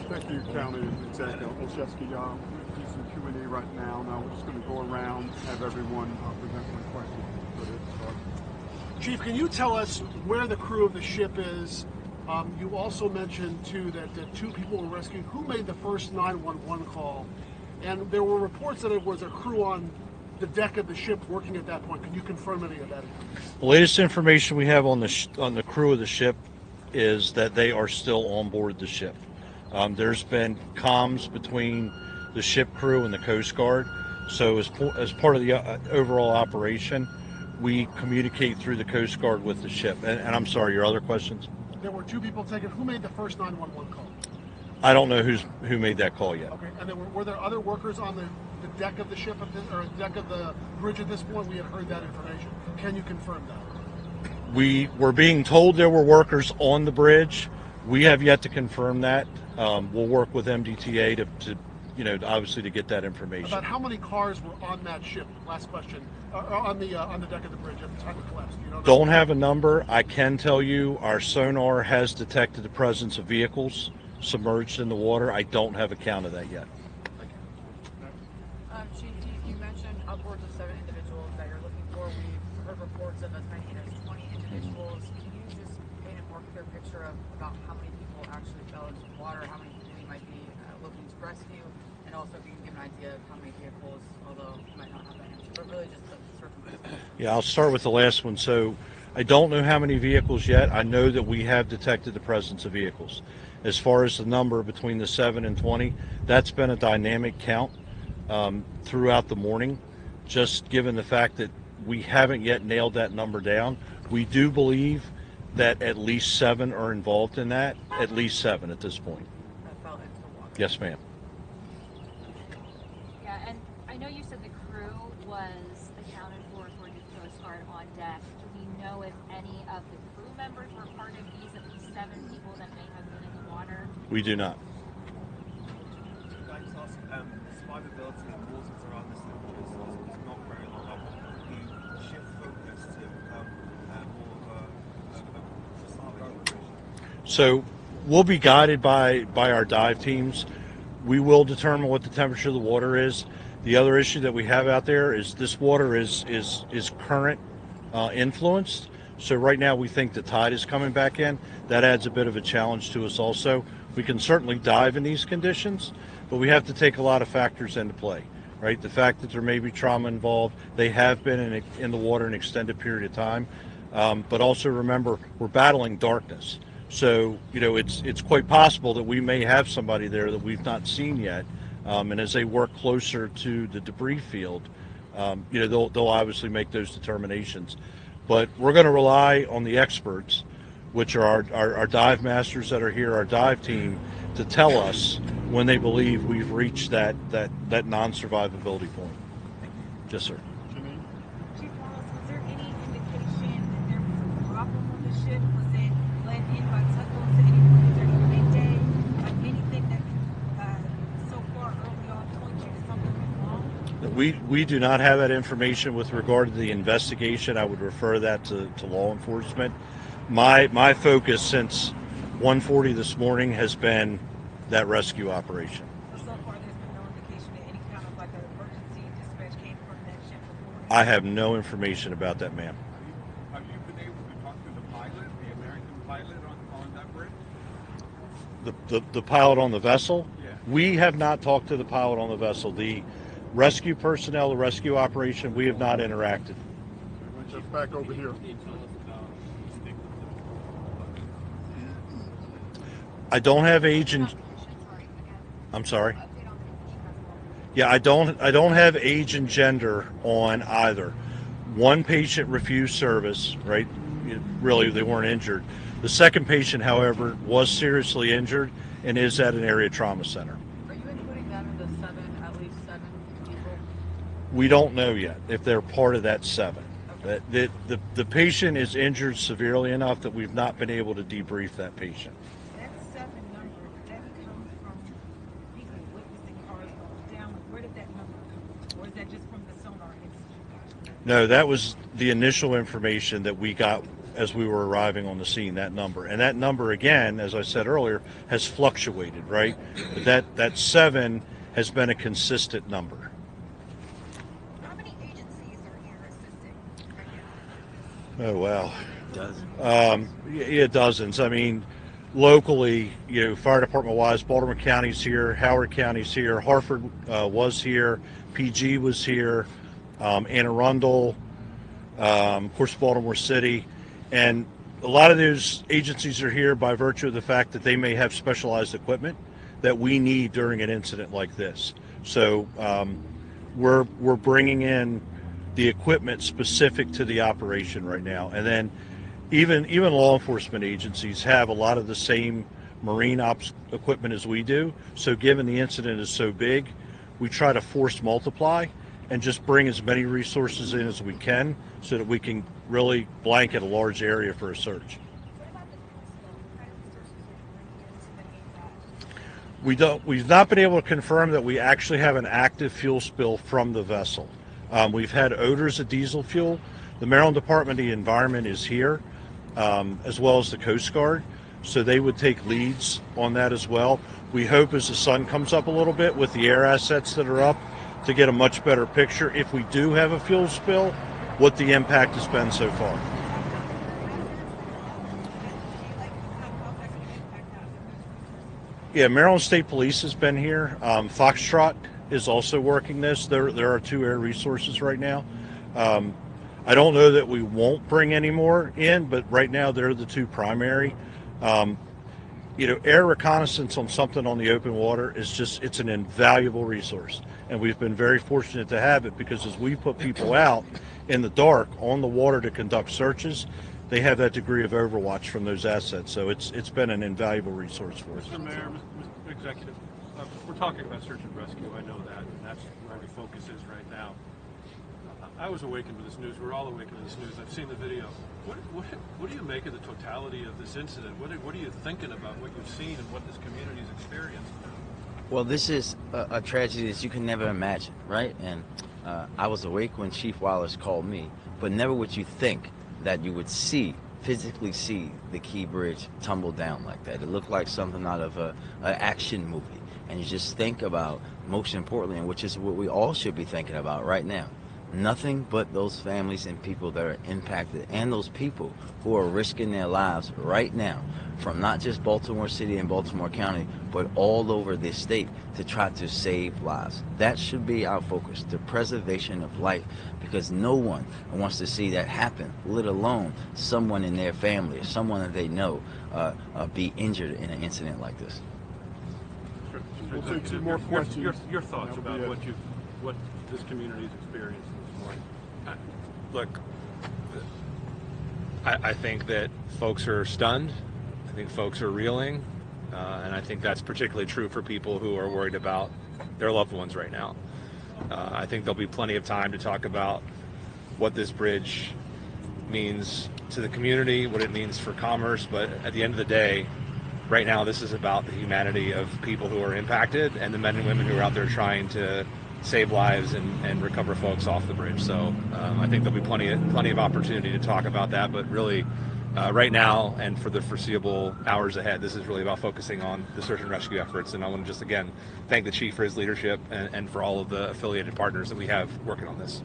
Thank you, County Executive Olszewski. We're doing some Q&A right now. Now we're just going to go around, have everyone present some questions. Chief, can you tell us where the crew of the ship is? You also mentioned, too, that 2 people were rescued. Who made the first 911 call? And there were reports that it was a crew on the deck of the ship working at that point. Can you confirm any of that? The latest information we have on the crew of the ship is that they are still on board the ship. There's been comms between the ship crew and the Coast Guard. So as part of the overall operation, we communicate through the Coast Guard with the ship. And I'm sorry, your other questions? There were 2 people taken. Who made the first 911 call? I don't know who made that call yet. Okay, and were there other workers on the deck of the ship or deck of the bridge at this point? We had heard that information. Can you confirm that? We were being told there were workers on the bridge. We have yet to confirm that. We'll work with MDTA to obviously to get that information. About how many cars were on that ship? Last question. On the deck of the bridge at the time it collapsed. Don't have a number. I can tell you our sonar has detected the presence of vehicles submerged in the water. I don't have a count of that yet. Chief, you mentioned upwards of 7 individuals that you're looking for. We've heard reports of as many as 20 individuals. Can you just paint a more clear picture of about how many people actually fell into the water, how many people you might be looking to rescue, and also if you can give an idea of how many vehicles, although you might not have that answer, but really just the circumstances. Yeah, I'll start with the last one. So I don't know how many vehicles yet. I know that we have detected the presence of vehicles. As far as the number between the 7 and 20, that's been a dynamic count throughout the morning, just given the fact that we haven't yet nailed that number down. We do believe that at least 7 are involved in that, at least 7 at this point. That fell into the water. Yes, ma'am. Yeah, and I know you said the crew was accounted for according to the Coast Guard on deck. Do we know if any of the crew members were part of these at least 7 people that may have been in the water? We do not. I'd like to ask, survivability in waters around this temperature is not very long. The ship focused to become more of a survival operation. So we'll be guided by our dive teams. We will determine what the temperature of the water is. The other issue that we have out there is this water is current influenced. So right now we think the tide is coming back in. That adds a bit of a challenge to us also. We can certainly dive in these conditions, but we have to take a lot of factors into play, right? The fact that there may be trauma involved, they have been in the water an extended period of time, but also remember we're battling darkness. So, it's quite possible that we may have somebody there that we've not seen yet, and as they work closer to the debris field, they'll obviously make those determinations. But we're going to rely on the experts, which are our dive masters that are here, our dive team, to tell us when they believe we've reached that non-survivability point. Yes, sir. Chief Wallace, was there any indication that there was a problem on the ship? Was it let in by tugboats at any point during the day? Like anything that so far early on point you to something went wrong? We do not have that information with regard to the investigation. I would refer that to law enforcement. My focus since 1:40 this morning has been that rescue operation. So far there's been no indication that any kind of like an emergency dispatch came from that ship before? I have no information about that, ma'am. Have you been able to talk to the pilot, the American pilot on that bridge? The pilot on the vessel? Yeah. We have not talked to the pilot on the vessel. The rescue personnel, the rescue operation, we have not interacted. Just back over here. I don't have age and I'm sorry. Yeah, I don't have age and gender on either. One patient refused service, right? Really, they weren't injured. The second patient, however, was seriously injured and is at an area trauma center. Are you including them in the 7, at least 7 people? We don't know yet if they're part of that 7. Okay. The patient is injured severely enough that we've not been able to debrief that patient. That 7 number, that comes from people witnessing cars going down. Where did that number come from? Or is that just from the sonar institute? No, that was the initial information that we got as we were arriving on the scene, that number. And that number, again, as I said earlier, has fluctuated, right? But that 7 has been a consistent number. How many agencies are here assisting right now? Oh, wow. Does Yeah, dozens. I mean, locally, fire department wise, Baltimore County's here, Howard County's here, Hartford was here, PG was here, Anne Arundel, of course, Baltimore City, and a lot of those agencies are here by virtue of the fact that they may have specialized equipment that we need during an incident like this. So we're bringing in the equipment specific to the operation right now, and then even law enforcement agencies have a lot of the same marine ops equipment as we do. So given the incident is so big, we try to force multiply and just bring as many resources in as we can so that we can really blanket a large area for a search. What about the fuel spill? What kind of resources are you bringing in to mitigate that? We've not been able to confirm that we actually have an active fuel spill from the vessel. We've had odors of diesel fuel. The Maryland Department of the Environment is here, as well as the Coast Guard, so they would take leads on that as well. We hope as the sun comes up a little bit with the air assets that are up to get a much better picture, if we do have a fuel spill, what the impact has been so far. Yeah, Maryland State Police has been here. Foxtrot is also working this. There are 2 air resources right now. I don't know that we won't bring any more in, but right now they're the 2 primary. Air reconnaissance on something on the open water is it's an invaluable resource. And we've been very fortunate to have it, because as we put people out in the dark on the water to conduct searches, they have that degree of overwatch from those assets. So it's been an invaluable resource for us. Mr. Mayor, Mr. Executive, we're talking about search and rescue. I know that, and that's where the focus is right now. I was awakened to this news. We're all awakened to this news. I've seen the video. What do you make of the totality of this incident? What are you thinking about what you've seen and what this community's experienced? Well, this is a tragedy that you can never imagine, right? And I was awake when Chief Wallace called me, but never would you think that you would physically see the Key Bridge tumble down like that. It looked like something out of an action movie. And you just think about, most importantly, and which is what we all should be thinking about right now, nothing but those families and people that are impacted, and those people who are risking their lives right now, from not just Baltimore City and Baltimore County, but all over this state, to try to save lives. That should be our focus, the preservation of life, because no one wants to see that happen, let alone someone in their family or someone that they know be injured in an incident like this. We'll take 2 more questions. Your thoughts That'll about be it. what this community's experienced this morning. Look, I think that folks are stunned. I think folks are reeling. And I think that's particularly true for people who are worried about their loved ones right now. I think there'll be plenty of time to talk about what this bridge means to the community, what it means for commerce. But at the end of the day, right now, this is about the humanity of people who are impacted and the men and women who are out there trying to save lives and recover folks off the bridge. So I think there'll be plenty of opportunity to talk about that. But really, right now and for the foreseeable hours ahead, this is really about focusing on the search and rescue efforts. And I want to just again thank the chief for his leadership and for all of the affiliated partners that we have working on this.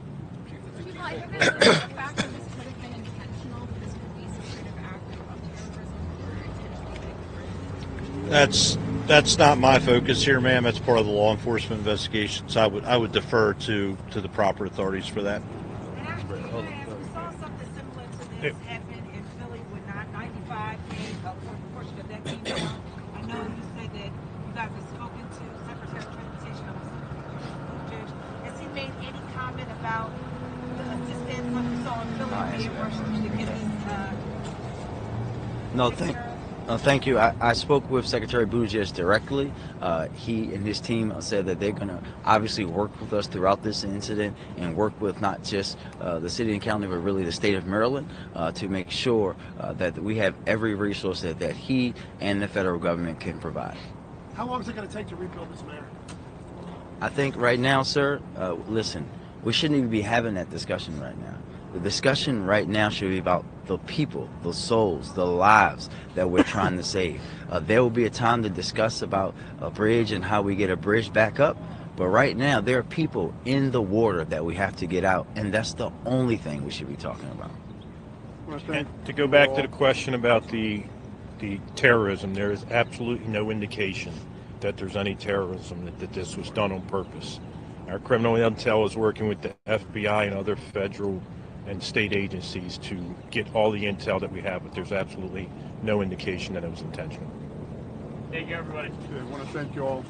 Chief, I think there's the fact that this could have been intentional, that this could be some kind of act of terrorism or intentionally. That's not my focus here, ma'am. That's part of the law enforcement investigations. I would defer to the proper authorities for that. And actually, we saw something similar to this happen in Philly with 995 a portion of that came down. I know you said that you guys have spoken to Secretary of Transportation Has he made any comment about the assistance like we saw in Philly being rushed to get this? Thank you. I spoke with Secretary Buttigieg directly. He and his team said that they're going to obviously work with us throughout this incident and work with not just the city and county, but really the state of Maryland to make sure that we have every resource that he and the federal government can provide. How long is it going to take to rebuild this, Mayor? I think right now, sir, listen, we shouldn't even be having that discussion right now. The discussion right now should be about the people, the souls, the lives that we're trying to save. There will be a time to discuss about a bridge and how we get a bridge back up. But right now, there are people in the water that we have to get out, and that's the only thing we should be talking about. And to go back to the question about the terrorism, there is absolutely no indication that there's any terrorism, that this was done on purpose. Our criminal intel is working with the FBI and other federal and state agencies to get all the intel that we have, but there's absolutely no indication that it was intentional. Thank you, everybody. I want to thank you all.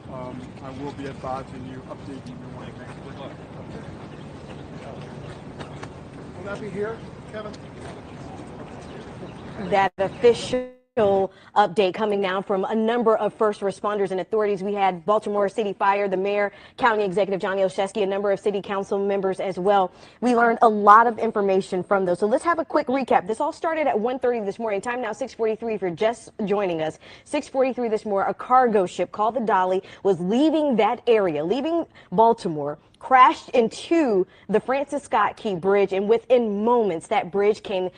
I will be advising you, updating you on next week. Will that be here, Kevin? That official update coming now from a number of first responders and authorities. We had Baltimore City Fire, the mayor, county executive Johnny Olszewski, a number of city council members as well. We learned a lot of information from those. So let's have a quick recap. This all started at 1:30 this morning. Time now 6:43 if you're just joining us. 6:43 this morning, a cargo ship called the Dolly was leaving that area, leaving Baltimore, crashed into the Francis Scott Key Bridge, and within moments that bridge came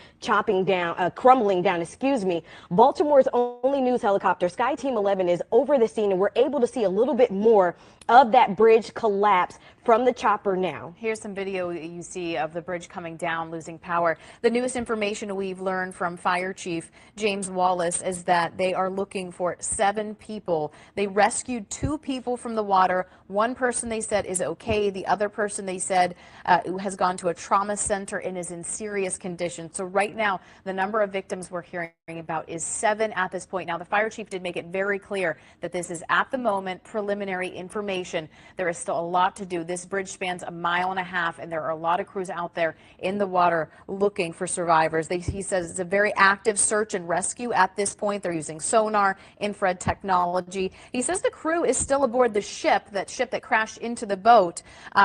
crumbling down, excuse me. Baltimore's only news helicopter, SkyTeam 11, is over the scene, and we're able to see a little bit more of that bridge collapse from the chopper now. Here's some video you see of the bridge coming down, losing power. The newest information we've learned from Fire Chief James Wallace is that they are looking for 7 people. They rescued 2 people from the water. One person they said is okay. The other person they said has gone to a trauma center and is in serious condition. So right now, the number of victims we're hearing about is 7 at this point. Now, the fire chief did make it very clear that this is at the moment preliminary information. There is still a lot to do. This bridge spans 1.5 miles, and there are a lot of crews out there in the water looking for survivors. He says it's a very active search and rescue at this point. They're using sonar, infrared technology. He says the crew is still aboard the ship that crashed into the boat.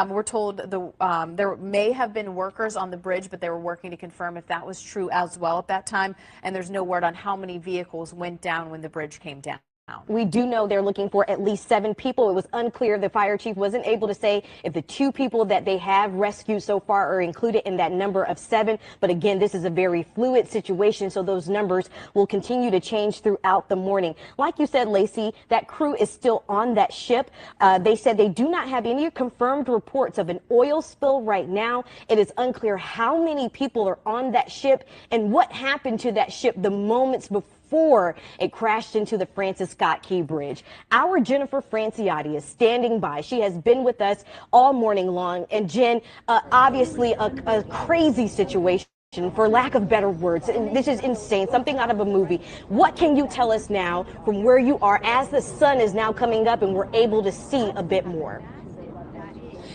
We're told there may have been workers on the bridge, but they were working to confirm if that was true as well at that time. And there's no word on how many vehicles went down when the bridge came down. We do know they're looking for at least 7 people. It was unclear. The fire chief wasn't able to say if the 2 people that they have rescued so far are included in that number of 7. But again, this is a very fluid situation, so those numbers will continue to change throughout the morning. Like you said, Lacey, that crew is still on that ship. They said they do not have any confirmed reports of an oil spill right now. It is unclear how many people are on that ship and what happened to that ship the moments before it crashed into the Francis Scott Key Bridge. Our Jennifer Franciotti is standing by. She has been with us all morning long. And Jen, obviously a crazy situation, for lack of better words. This is insane, something out of a movie. What can you tell us now from where you are as the sun is now coming up and we're able to see a bit more?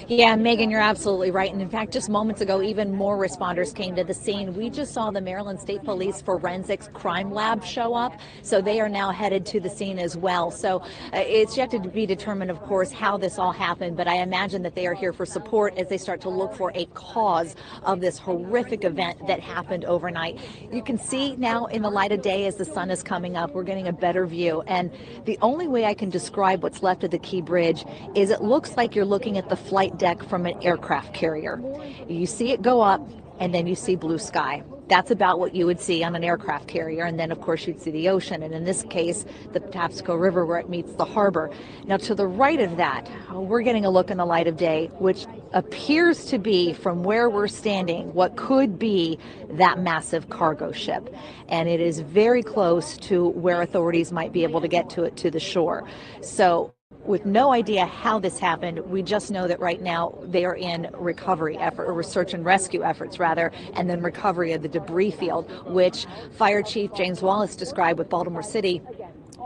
Yeah, Megan, you're absolutely right. And in fact, just moments ago, even more responders came to the scene. We just saw the Maryland State Police Forensics Crime Lab show up. So they are now headed to the scene as well. So it's yet to be determined, of course, how this all happened. But I imagine that they are here for support as they start to look for a cause of this horrific event that happened overnight. You can see now in the light of day as the sun is coming up, we're getting a better view. And the only way I can describe what's left of the Key Bridge is it looks like you're looking at the flight deck from an aircraft carrier. You see it go up and then you see blue sky. That's about what you would see on an aircraft carrier, and then of course you'd see the ocean, and in this case the Patapsco River where it meets the harbor. Now to the right of that, we're getting a look in the light of day, which appears to be, from where we're standing, what could be that massive cargo ship, and it is very close to where authorities might be able to get to it, to the shore. So with no idea how this happened, we just know that right now they are in recovery effort, or search and rescue efforts rather, and then recovery of the debris field, which Fire Chief James Wallace described with Baltimore City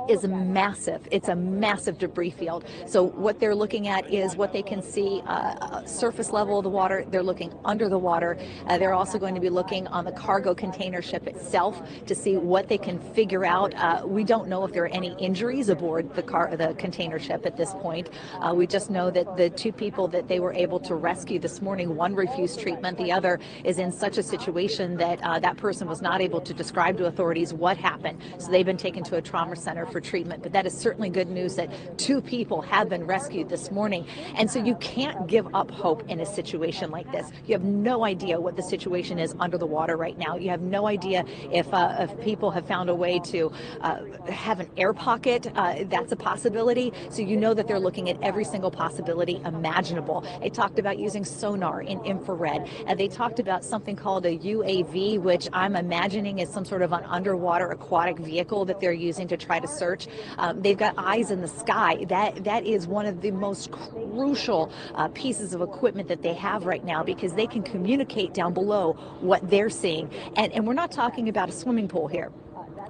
is massive. It's a massive debris field. So what they're looking at is what they can see surface level of the water. They're looking under the water. They're also going to be looking on the cargo container ship itself to see what they can figure out. We don't know if there are any injuries aboard the container ship at this point. We just know that the 2 people that they were able to rescue this morning, one refused treatment, the other is in such a situation that that person was not able to describe to authorities what happened. So they've been taken to a trauma center. center for treatment. But that is certainly good news that 2 people have been rescued this morning. And so you can't give up hope in a situation like this. You have no idea what the situation is under the water right now. You have no idea if people have found a way to have an air pocket. That's a possibility. So you know that they're looking at every single possibility imaginable. They talked about using sonar in infrared. They talked about something called a UAV, which I'm imagining is some sort of an underwater aquatic vehicle that they're using to try to search. They've got eyes in the sky. That is one of the most crucial pieces of equipment that they have right now, because they can communicate down below what they're seeing. And we're not talking about a swimming pool here.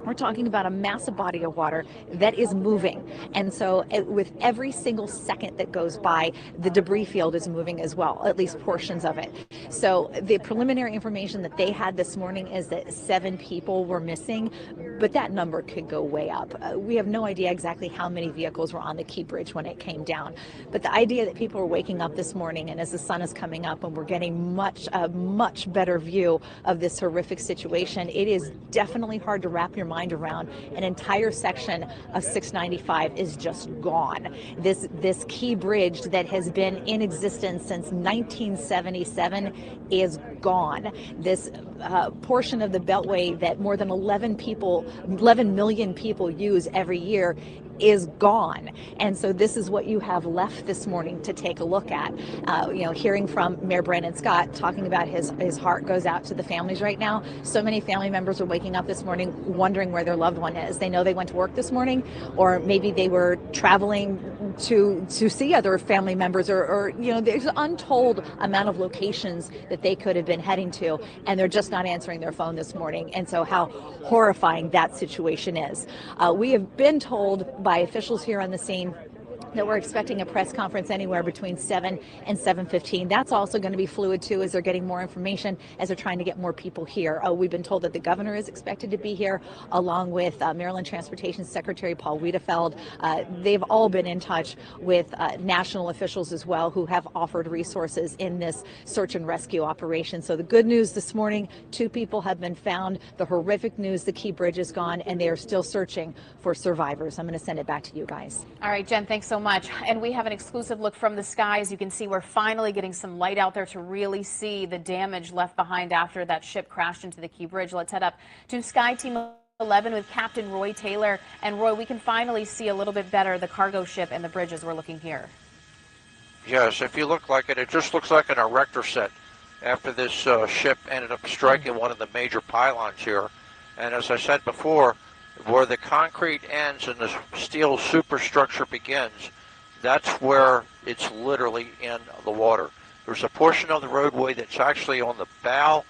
We're talking about a massive body of water that is moving. And so with every single second that goes by, the debris field is moving as well, at least portions of it. So the preliminary information that they had this morning is that 7 people were missing, but that number could go way up. We have no idea exactly how many vehicles were on the Key Bridge when it came down. But the idea that people are waking up this morning, and as the sun is coming up and we're getting a much better view of this horrific situation, it is definitely hard to wrap your mind around. An entire section of 695 is just gone. This Key Bridge that has been in existence since 1977 is gone. This portion of the Beltway that more than 11 million people use every year is gone. And so this is what you have left this morning to take a look at. Hearing from Mayor Brandon Scott talking about his heart goes out to the families right now. So many family members are waking up this morning wondering where their loved one is. They know they went to work this morning, or maybe they were traveling to see other family members, or there's an untold amount of locations that they could have been heading to, and they're just not answering their phone this morning. And so how horrifying that situation is. We have been told by officials here on the scene that we're expecting a press conference anywhere between 7 and 7:15. That's also going to be fluid too, as they're getting more information, as they're trying to get more people here. We've been told that the governor is expected to be here, along with Maryland Transportation Secretary Paul Wiedefeld. They've all been in touch with national officials as well, who have offered resources in this search and rescue operation. So the good news this morning, 2 people have been found. The horrific news, the Key Bridge is gone, and they are still searching for survivors. I'm going to send it back to you guys. All right, Jen, thanks so much. And we have an exclusive look from the sky. As you can see, we're finally getting some light out there to really see the damage left behind after that ship crashed into the Key Bridge. Let's head up to SkyTeam 11 with Captain Roy Taylor. And Roy, we can finally see a little bit better the cargo ship and the bridge as we're looking here. Yes, if you look like it just looks like an erector set after this ship ended up striking one of the major pylons here. And as I said before, where the concrete ends and the steel superstructure begins, that's where it's literally in the water. There's a portion of the roadway that's actually on the bow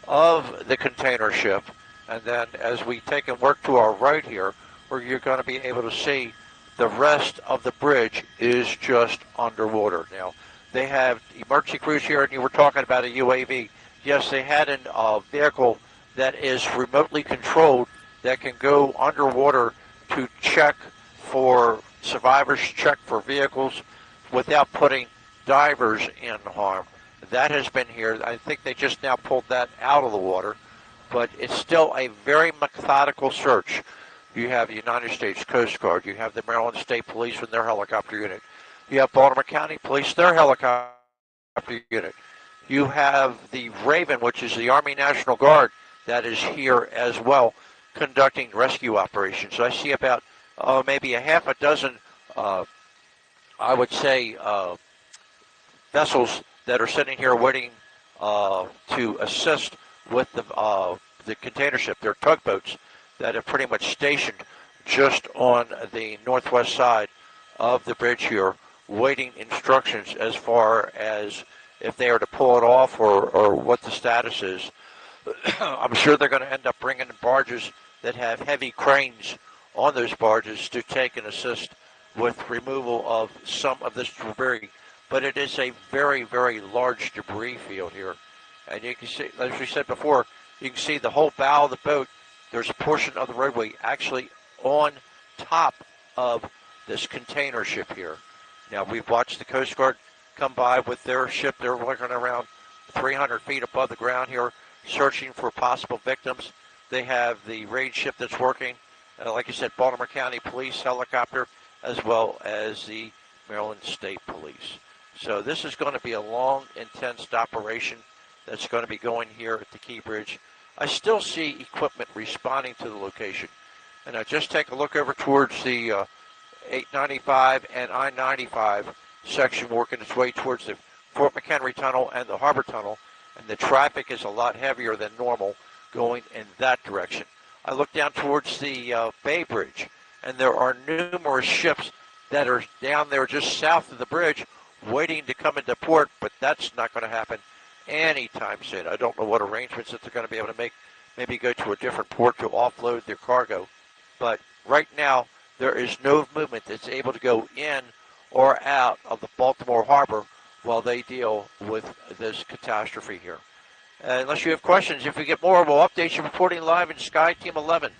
of the container ship, and then as we take and work to our right here, where you're going to be able to see the rest of the bridge is just underwater. Now, they have emergency crews here, and you were talking about a UAV. Yes, they had a vehicle that is remotely controlled that can go underwater to check for survivors, check for vehicles without putting divers in harm. That has been here. I think they just now pulled that out of the water, but it's still a very methodical search. You have the United States Coast Guard, you have the Maryland State Police with their helicopter unit, you have Baltimore County Police, their helicopter unit, you have the Raven, which is the Army National Guard, that is here as well, conducting rescue operations. I see about maybe a half a dozen, I would say, vessels that are sitting here waiting to assist with the container ship. They're tugboats that are pretty much stationed just on the northwest side of the bridge here, waiting instructions as far as if they are to pull it off or what the status is. I'm sure they're going to end up bringing in barges that have heavy cranes on those barges to take and assist with removal of some of this debris. But it is a very, very large debris field here. And you can see, as we said before, you can see the whole bow of the boat. There's a portion of the roadway actually on top of this container ship here. Now, we've watched the Coast Guard come by with their ship. They're looking around 300 feet above the ground here, searching for possible victims. They have the raid ship that's working, like you said, Baltimore County Police helicopter, as well as the Maryland State Police. So this is going to be a long, intense operation that's going to be going here at the Key Bridge. I still see equipment responding to the location. And I just take a look over towards the 895 and I-95 section working its way towards the Fort McHenry Tunnel and the Harbor Tunnel, and the traffic is a lot heavier than normal going in that direction. I look down towards the Bay Bridge, and there are numerous ships that are down there just south of the bridge waiting to come into port, but that's not going to happen anytime soon. I don't know what arrangements that they're going to be able to make, maybe go to a different port to offload their cargo. But right now, there is no movement that's able to go in or out of the Baltimore Harbor while they deal with this catastrophe here. Unless you have questions, if we get more, we'll update you reporting live in SkyTeam 11.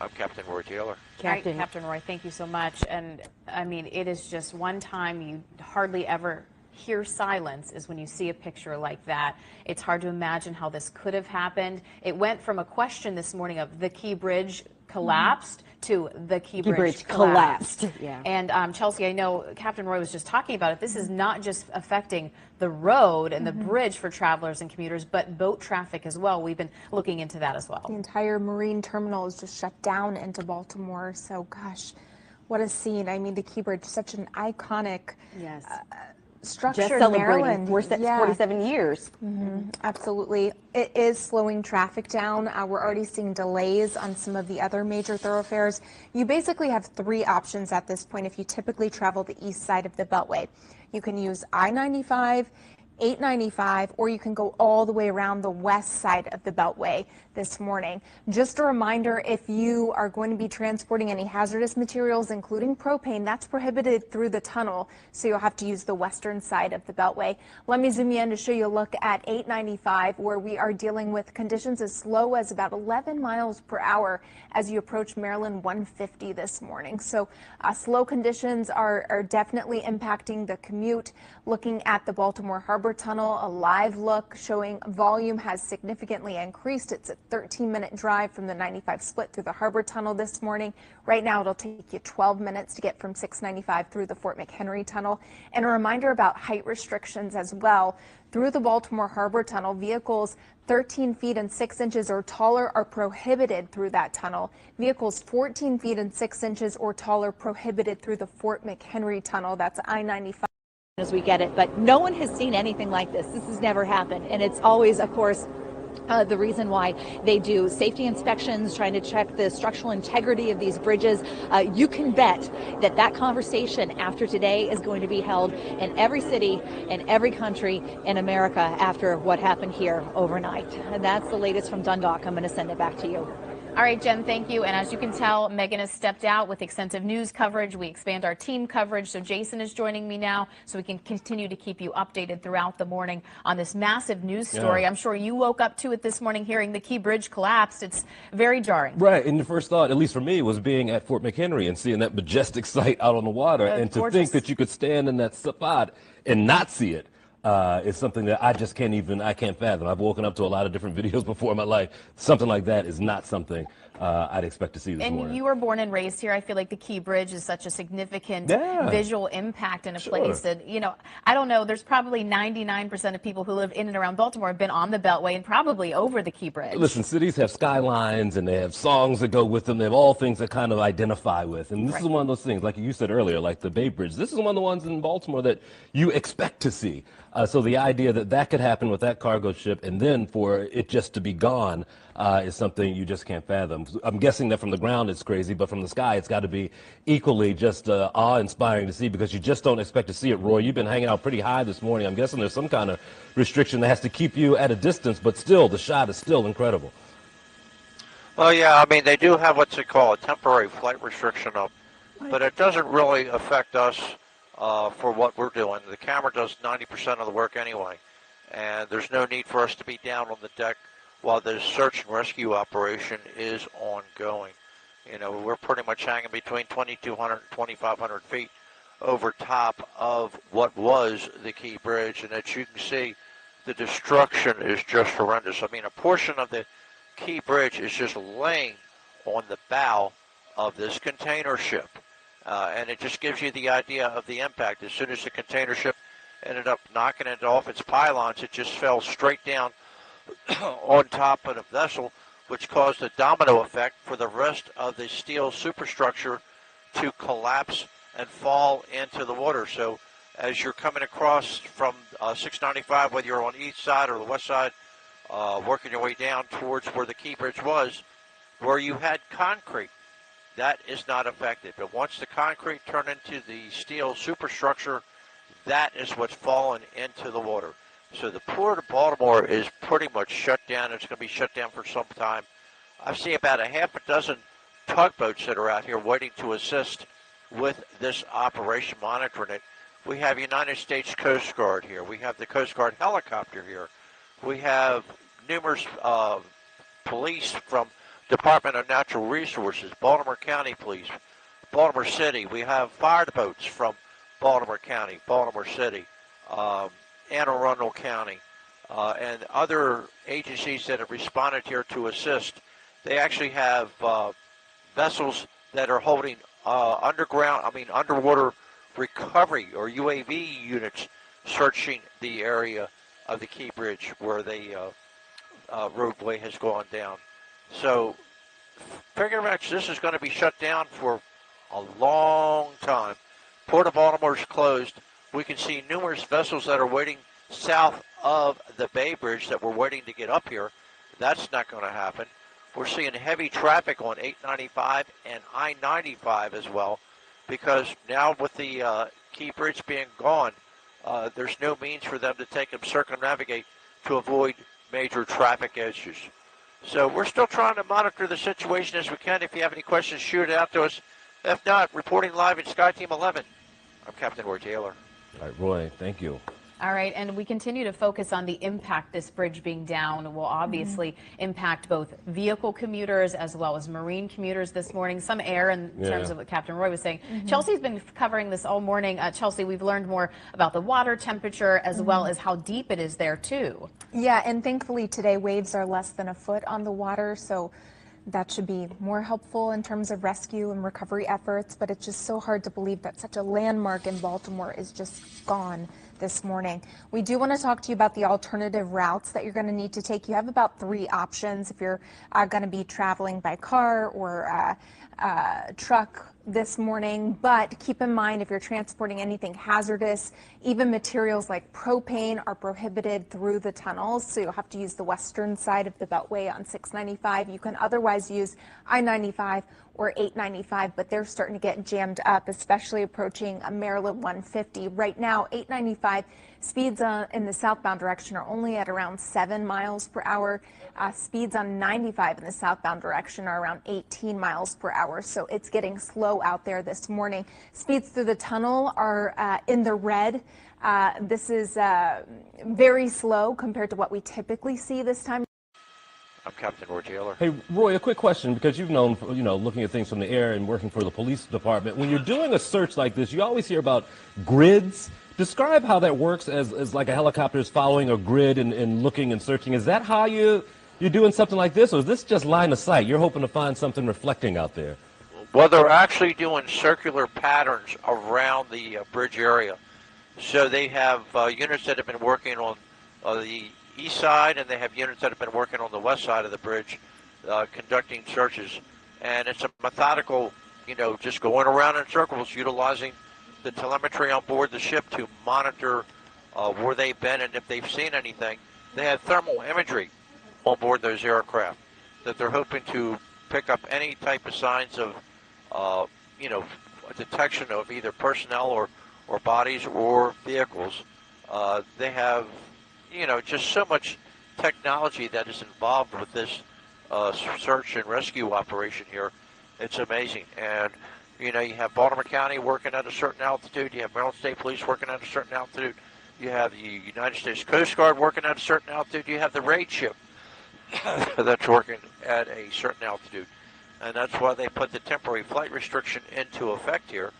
I'm Captain Roy Taylor. Captain Roy, thank you so much. And I mean, it is just one time you hardly ever hear silence is when you see a picture like that. It's hard to imagine how this could have happened. It went from a question this morning of the Key Bridge collapsed to the Key Bridge collapsed. Yeah. And Chelsea, I know Captain Roy was just talking about it. This is not just affecting the road and the bridge for travelers and commuters, but boat traffic as well. We've been looking into that as well. The entire marine terminal is just shut down into Baltimore. So, gosh, what a scene. I mean, the Key Bridge, such an iconic structure Just in celebrating Maryland. 47 years. Absolutely. It is slowing traffic down. We're already seeing delays on some of the other major thoroughfares. You basically have three options at this point if you typically travel the east side of the Beltway. You can use I-95, 895, or you can go all the way around the west side of the Beltway this morning. Just a reminder, if you are going to be transporting any hazardous materials, including propane, that's prohibited through the tunnel, so you'll have to use the western side of the Beltway. Let me zoom you in to show you a look at 895, where we are dealing with conditions as slow as about 11 miles per hour as you approach Maryland 150 this morning. So slow conditions are definitely impacting the commute. Looking at the Baltimore Harbor Tunnel, a live look showing volume has significantly increased. It's a 13-minute drive from the 95 split through the Harbor Tunnel this morning. Right now, it'll take you 12 minutes to get from 695 through the Fort McHenry Tunnel. And a reminder about height restrictions as well. Through the Baltimore Harbor Tunnel, vehicles 13 feet and 6 inches or taller are prohibited through that tunnel. Vehicles 14 feet and 6 inches or taller prohibited through the Fort McHenry Tunnel. That's I-95. As we get it, but no one has seen anything like this. This has never happened, and it's always, of course, the reason why they do safety inspections, trying to check the structural integrity of these bridges. You can bet that that conversation after today is going to be held in every city and every country in America after what happened here overnight. And that's the latest from Dundalk. I'm going to send it back to you. All right, Jen, thank you. And as you can tell, Megan has stepped out with extensive news coverage. We expand our team coverage. So Jason is joining me now so we can continue to keep you updated throughout the morning on this massive news story. Yeah. I'm sure you woke up to it this morning hearing the Key Bridge collapsed. It's very jarring. Right. And the first thought, at least for me, was being at Fort McHenry and seeing that majestic sight out on the water. And to think that you could stand in that spot and not see it. Is something that I just I can't fathom. I've woken up to a lot of different videos before in my life. Something like that is not something I'd expect to see this morning. And you were born and raised here. I feel like the Key Bridge is such a significant visual impact in a place that, you know, I don't know, there's probably 99% of people who live in and around Baltimore have been on the Beltway and probably over the Key Bridge. Listen, cities have skylines and they have songs that go with them. They have all things that kind of identify with. And this is one of those things, like you said earlier, like the Bay Bridge. This is one of the ones in Baltimore that you expect to see. So the idea that that could happen with that cargo ship and then for it just to be gone is something you just can't fathom. I'm guessing that from the ground it's crazy, but from the sky it's got to be equally just awe-inspiring to see because you just don't expect to see it. Roy, you've been hanging out pretty high this morning. I'm guessing there's some kind of restriction that has to keep you at a distance, but still, the shot is still incredible. Well, yeah, I mean, they do have what's it called, a temporary flight restriction up, but it doesn't really affect us for what we're doing. The camera does 90% of the work anyway, and there's no need for us to be down on the deck while the search and rescue operation is ongoing. You know, we're pretty much hanging between 2,200 and 2,500 feet over top of what was the Key Bridge, and as you can see, the destruction is just horrendous. I mean, a portion of the Key Bridge is just laying on the bow of this container ship. And it just gives you the idea of the impact. As soon as the container ship ended up knocking it off its pylons, it just fell straight down on top of the vessel, which caused a domino effect for the rest of the steel superstructure to collapse and fall into the water. So as you're coming across from 695, whether you're on the east side or the west side, working your way down towards where the Key Bridge was, where you had concrete, that is not affected. But once the concrete turned into the steel superstructure, that is what's fallen into the water. So the Port of Baltimore is pretty much shut down. It's going to be shut down for some time. I see about a half a dozen tugboats that are out here waiting to assist with this operation, monitoring it. We have United States Coast Guard here. We have the Coast Guard helicopter here. We have numerous police from Department of Natural Resources, Baltimore County Police, Baltimore City. We have fire boats from Baltimore County, Baltimore City, Anne Arundel County, and other agencies that have responded here to assist. They actually have vessels that are holding underwater recovery or UAV units searching the area of the Key Bridge where the roadway has gone down. So figure out this is going to be shut down for a long time. Port of Baltimore is closed. We can see numerous vessels that are waiting south of the Bay Bridge that were waiting to get up here. That's not going to happen. We're seeing heavy traffic on 895 and I-95 as well, because now with the Key Bridge being gone, there's no means for them to take and circumnavigate to avoid major traffic issues. So we're still trying to monitor the situation as we can. If you have any questions, shoot it out to us. If not, reporting live at SkyTeam 11, I'm Captain Roy Taylor. All right, Roy, thank you. All right, and we continue to focus on the impact this bridge being down will obviously impact both vehicle commuters as well as marine commuters this morning. Some air in terms of what Captain Roy was saying. Chelsea's been covering this all morning. Chelsea, we've learned more about the water temperature as well as how deep it is there too. Yeah, and thankfully today waves are less than a foot on the water, so that should be more helpful in terms of rescue and recovery efforts, but it's just so hard to believe that such a landmark in Baltimore is just gone this morning. We do want to talk to you about the alternative routes that you're going to need to take. You have about 3 options if you're going to be traveling by car or truck this morning, but keep in mind if you're transporting anything hazardous, even materials like propane are prohibited through the tunnels, so you'll have to use the western side of the Beltway on 695. You can otherwise use I-95 or 895, but they're starting to get jammed up, especially approaching Maryland 150. Right now, 895 speeds in the southbound direction are only at around 7 miles per hour. Speeds on 95 in the southbound direction are around 18 miles per hour, so it's getting slow out there this morning. Speeds through the tunnel are in the red. This is very slow compared to what we typically see this time. I'm Captain Roy Taylor. Hey, Roy, a quick question, because you've known, looking at things from the air and working for the police department. When you're doing a search like this, you always hear about grids. Describe how that works as like a helicopter is following a grid and looking and searching. Is that how you're doing something like this, or is this just line of sight? You're hoping to find something reflecting out there. Well, they're actually doing circular patterns around the bridge area. So they have units that have been working on the east side, and they have units that have been working on the west side of the bridge, conducting searches. And it's a methodical, just going around in circles, utilizing the telemetry on board the ship to monitor where they've been and if they've seen anything. They have thermal imagery on board those aircraft that they're hoping to pick up any type of signs of, detection of either personnel or bodies or vehicles. They have, just so much technology that is involved with this search and rescue operation here. It's amazing. And, you have Baltimore County working at a certain altitude. You have Maryland State Police working at a certain altitude. You have the United States Coast Guard working at a certain altitude. You have the raid ship that's working at a certain altitude. And that's why they put the temporary flight restriction into effect here,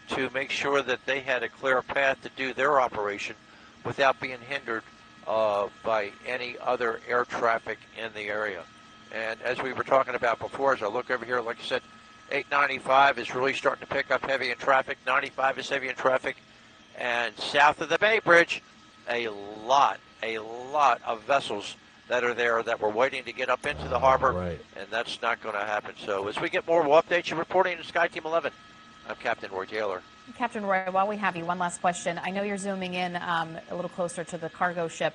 to make sure that they had a clear path to do their operation without being hindered by any other air traffic in the area. And as we were talking about before, as I look over here, like I said, 895 is really starting to pick up heavy in traffic. 95 is heavy in traffic. And south of the Bay Bridge, a lot of vessels that are there that were waiting to get up into the harbor, and that's not going to happen. So as we get more, we'll update you. Reporting to SkyTeam 11, I'm Captain Roy Taylor. Captain Roy, while we have you, one last question. I know you're zooming in a little closer to the cargo ship.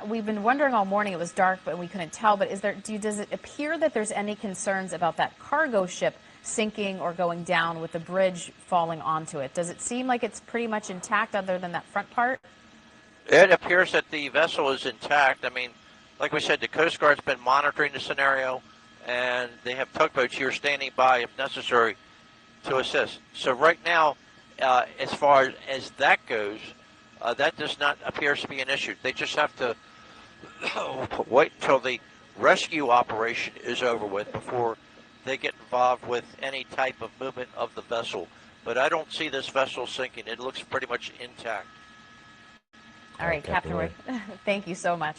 We've been wondering all morning. It was dark, but we couldn't tell. But does it appear that there's any concerns about that cargo ship sinking or going down with the bridge falling onto it? Does it seem like it's pretty much intact other than that front part? It appears that the vessel is intact. I mean, like we said, the Coast Guard's been monitoring the scenario, and they have tugboats here standing by if necessary to assist. So right now, as far as that goes, that does not appear to be an issue. They just have to wait until the rescue operation is over with before they get involved with any type of movement of the vessel. But I don't see this vessel sinking. It looks pretty much intact. All right, Captain Roy, thank you so much.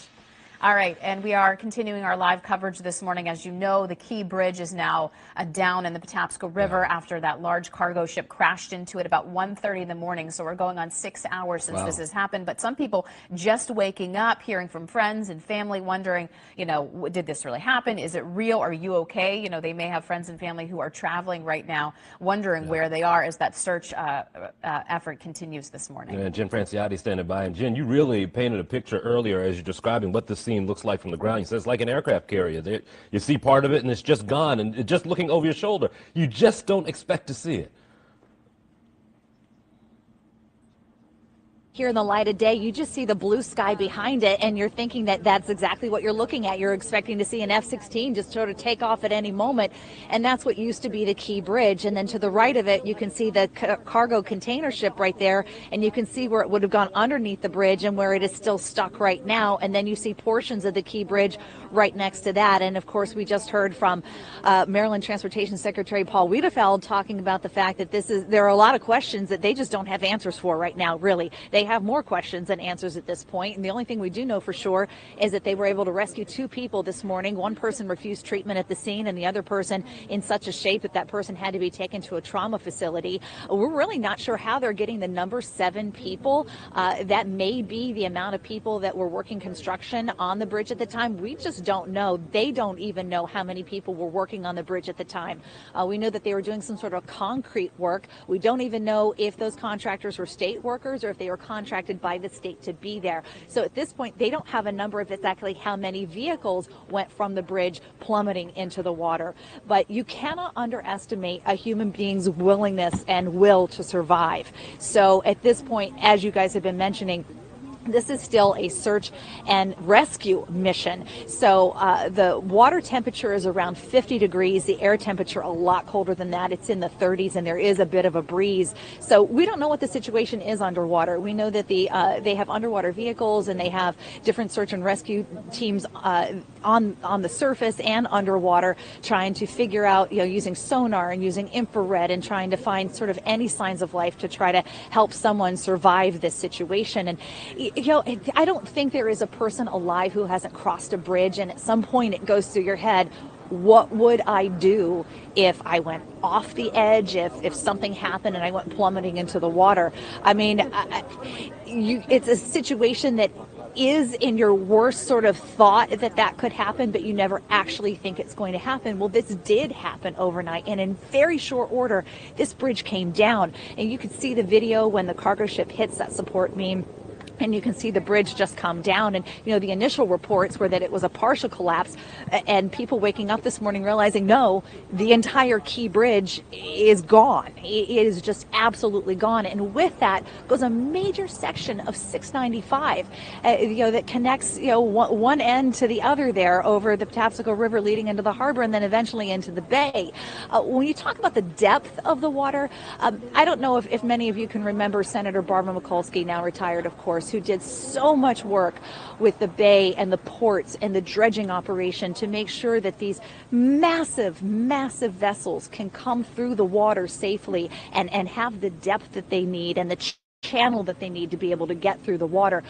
All right, and we are continuing our live coverage this morning. As you know, the Key Bridge is now down in the Patapsco River after that large cargo ship crashed into it about 1:30 in the morning. So we're going on 6 hours since this has happened. But some people just waking up, hearing from friends and family, wondering, you know, did this really happen? Is it real? Are you okay? You know, they may have friends and family who are traveling right now, wondering where they are as that search effort continues this morning. Yeah, Jen Franciotti standing by. And Jen, you really painted a picture earlier as you're describing what the scene looks like from the ground. You said it's like an aircraft carrier. You see part of it and it's just gone, and just looking over your shoulder, you just don't expect to see it. Here in the light of day, you just see the blue sky behind it, and you're thinking that that's exactly what you're looking at. You're expecting to see an F-16 just sort of take off at any moment, and that's what used to be the Key Bridge. And then to the right of it, you can see the cargo container ship right there, and you can see where it would have gone underneath the bridge and where it is still stuck right now. And then you see portions of the Key Bridge right next to that. And of course, we just heard from Maryland Transportation Secretary Paul Wiedefeld talking about the fact that there are a lot of questions that they just don't have answers for right now, really. They have more questions than answers at this point. And the only thing we do know for sure is that they were able to rescue 2 people this morning. One person refused treatment at the scene, and the other person in such a shape that that person had to be taken to a trauma facility. We're really not sure how they're getting the number 7 people. That may be the amount of people that were working construction on the bridge at the time. We just don't know. They don't even know how many people were working on the bridge at the time. We know that they were doing some sort of concrete work. We don't even know if those contractors were state workers or if they were contracted by the state to be there. So at this point, they don't have a number of exactly how many vehicles went from the bridge plummeting into the water. But you cannot underestimate a human being's willingness and will to survive. So at this point, as you guys have been mentioning, this is still a search and rescue mission. So the water temperature is around 50 degrees. The air temperature a lot colder than that. It's in the 30s, and there is a bit of a breeze. So we don't know what the situation is underwater. We know that they have underwater vehicles, and they have different search and rescue teams on the surface and underwater, trying to figure out, you know, using sonar and using infrared and trying to find sort of any signs of life to try to help someone survive this situation. And you know, I don't think there is a person alive who hasn't crossed a bridge, and at some point it goes through your head, what would I do if I went off the edge, if something happened and I went plummeting into the water? I mean, it's a situation that is in your worst sort of thought that could happen, but you never actually think it's going to happen. Well, this did happen overnight, and in very short order, this bridge came down. And you could see the video when the cargo ship hits that support beam, and you can see the bridge just come down. And, you know, the initial reports were that it was a partial collapse, and people waking up this morning realizing, no, the entire Key Bridge is gone. It is just absolutely gone. And with that goes a major section of 695, you know, that connects, you know, one end to the other there over the Patapsco River leading into the harbor and then eventually into the bay. When you talk about the depth of the water, I don't know if many of you can remember Senator Barbara Mikulski, now retired, of course, who did so much work with the bay and the ports and the dredging operation to make sure that these massive vessels can come through the water safely and have the depth that they need and the channel that they need to be able to get through the water.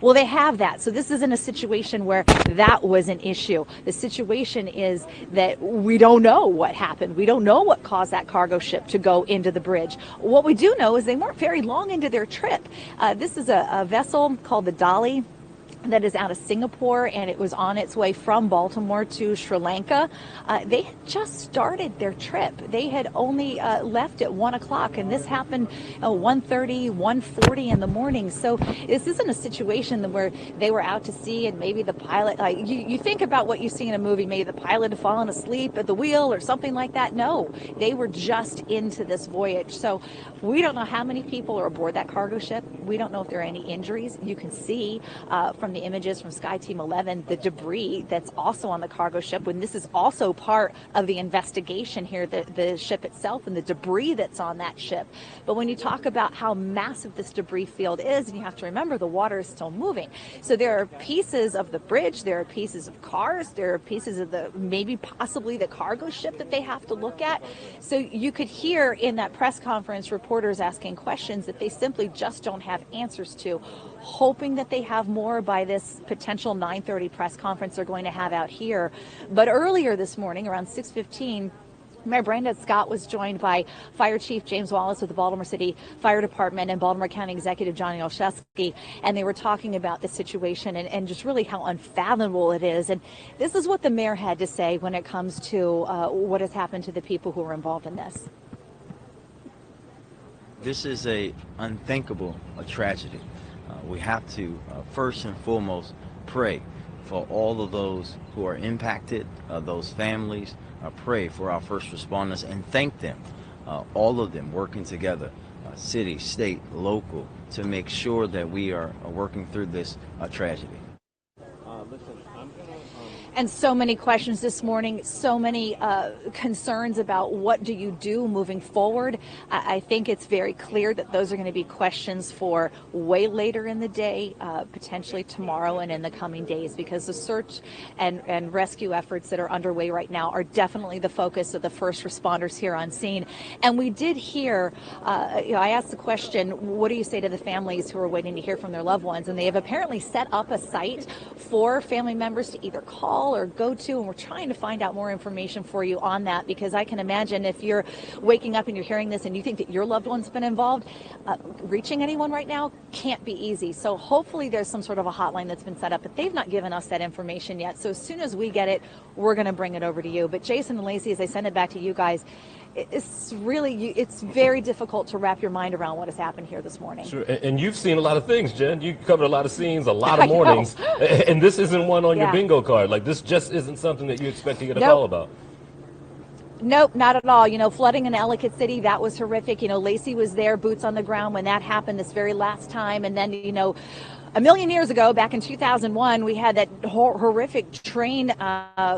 Well, they have that. So this isn't a situation where that was an issue. The situation is that we don't know what happened. We don't know what caused that cargo ship to go into the bridge. What we do know is they weren't very long into their trip. This is a vessel called the Dolly that is out of Singapore, and it was on its way from Baltimore to Sri Lanka. They had just started their trip. They had only left at 1 o'clock, and this happened 1:30, 1:40 in the morning. So this isn't a situation where they were out to sea and maybe the pilot, like you think about what you see in a movie, maybe the pilot had fallen asleep at the wheel or something like that. No, they were just into this voyage. So we don't know how many people are aboard that cargo ship. We don't know if there are any injuries. You can see from the images from SkyTeam 11, the debris that's also on the cargo ship, when this is also part of the investigation here, the ship itself and the debris that's on that ship. But when you talk about how massive this debris field is, and you have to remember the water is still moving. So there are pieces of the bridge, there are pieces of cars, there are pieces of maybe possibly the cargo ship that they have to look at. So you could hear in that press conference reporters asking questions that they simply just don't have answers to, hoping that they have more by this potential 9:30 press conference they're going to have out here. But earlier this morning, around 6:15, Mayor Brandon Scott was joined by Fire Chief James Wallace with the Baltimore City Fire Department and Baltimore County Executive Johnny Olszewski, and they were talking about the situation and just really how unfathomable it is. And this is what the mayor had to say when it comes to what has happened to the people who were involved in this. This is a unthinkable tragedy. We have to first and foremost pray for all of those who are impacted, those families. Pray for our first responders and thank them, all of them working together, city, state, local, to make sure that we are working through this tragedy. And so many questions this morning, so many concerns about what do you do moving forward. I think it's very clear that those are going to be questions for way later in the day, potentially tomorrow and in the coming days, because the search and rescue efforts that are underway right now are definitely the focus of the first responders here on scene. And we did hear, I asked the question, what do you say to the families who are waiting to hear from their loved ones? And they have apparently set up a site for family members to either call or go to, and we're trying to find out more information for you on that, because I can imagine if you're waking up and you're hearing this and you think that your loved one's been involved, reaching anyone right now can't be easy. So hopefully there's some sort of a hotline that's been set up, but they've not given us that information yet. So as soon as we get it, we're going to bring it over to you. But Jason and Lacey, as I send it back to you guys, it's very difficult to wrap your mind around what has happened here this morning. Sure, and you've seen a lot of things, Jen. You covered a lot of scenes, a lot of mornings, and this isn't one on your bingo card. Like, this just isn't something that you expect to get a call about. Nope, not at all. You know, flooding in Ellicott City, that was horrific. You know, Lacey was there, boots on the ground, when that happened this very last time. And then, you know, a million years ago, back in 2001, we had that horrific train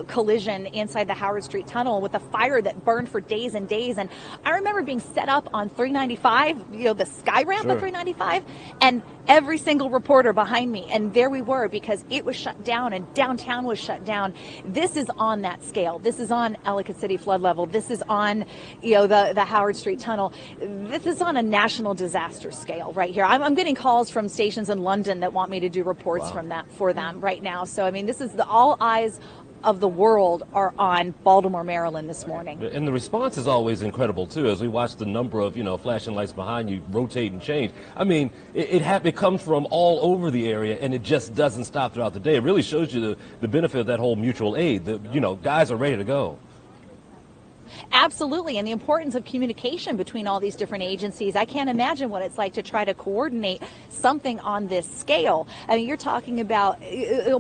collision inside the Howard Street Tunnel with a fire that burned for days and days. And I remember being set up on 395, you know, the sky ramp of 395, and every single reporter behind me. And there we were, because it was shut down and downtown was shut down. This is on that scale. This is on Ellicott City flood level. This is on, you know, the Howard Street Tunnel. This is on a national disaster scale right here. I'm getting calls from stations in London that want me to do reports from that for them right now. So, I mean, this is all eyes of the world are on Baltimore, Maryland this morning. And the response is always incredible, too, as we watch the number of, you know, flashing lights behind you rotate and change. I mean, it comes from all over the area, and it just doesn't stop throughout the day. It really shows you the benefit of that whole mutual aid. You know, guys are ready to go. Absolutely, and the importance of communication between all these different agencies. I can't imagine what it's like to try to coordinate something on this scale. I mean, you're talking about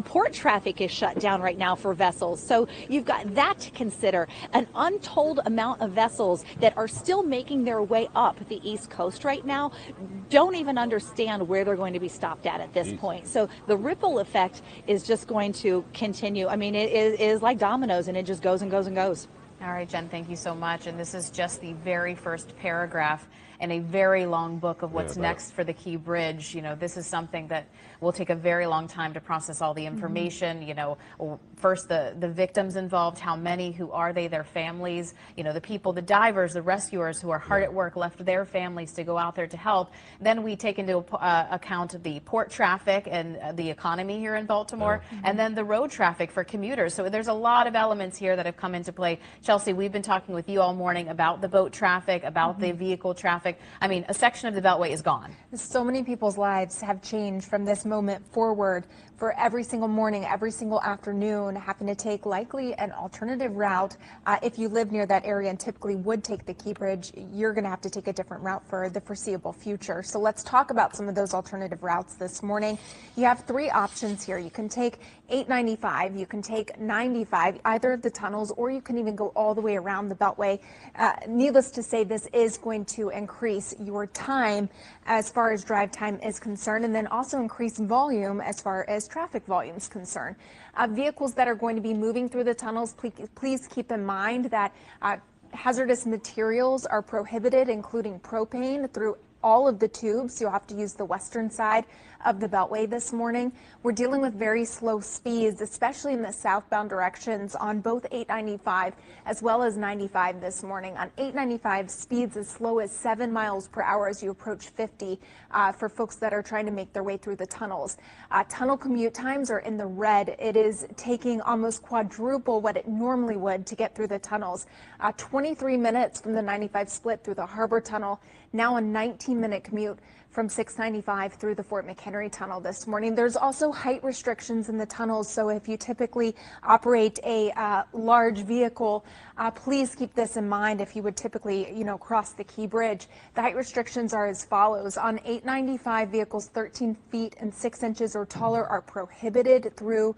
port traffic is shut down right now for vessels, so you've got that to consider. An untold amount of vessels that are still making their way up the East Coast right now don't even understand where they're going to be stopped at this point. So the ripple effect is just going to continue. I mean, it is like dominoes, and it just goes and goes and goes. All right, Jen, thank you so much. And this is just the very first paragraph in a very long book of what's next for the Key Bridge. You know, this is something that will take a very long time to process all the information. You know, first the victims involved, how many, who are they, their families, the people, the divers, the rescuers who are hard at work, left their families to go out there to help. Then we take into account the port traffic and the economy here in Baltimore, and then the road traffic for commuters. So there's a lot of elements here that have come into play. Chelsea, we've been talking with you all morning about the boat traffic, about the vehicle traffic. I mean, a section of the Beltway is gone. So many people's lives have changed from this moment forward. For every single morning, every single afternoon, having to take likely an alternative route. If you live near that area and typically would take the Key Bridge, you're going to have to take a different route for the foreseeable future. So let's talk about some of those alternative routes this morning. You have three options here. You can take 895, you can take 95, either of the tunnels, or you can even go all the way around the Beltway. Needless to say, this is going to increase your time as far as drive time is concerned, and then also increase volume as far as traffic volume is concerned. Vehicles that are going to be moving through the tunnels, please keep in mind that hazardous materials are prohibited, including propane, through all of the tubes. You'll have to use the western side of the Beltway this morning. We're dealing with very slow speeds, especially in the southbound directions on both 895 as well as 95 this morning. On 895, speeds as slow as 7 miles per hour as you approach 50 for folks that are trying to make their way through the tunnels. Tunnel commute times are in the red. It is taking almost quadruple what it normally would to get through the tunnels. 23 minutes from the 95 split through the Harbor Tunnel, now a 19-minute commute from 695 through the Fort McHenry Tunnel this morning. There's also height restrictions in the tunnels, so if you typically operate a large vehicle, please keep this in mind if you would typically, cross the Key Bridge. The height restrictions are as follows. On 895, vehicles 13 feet and 6 inches or taller are prohibited through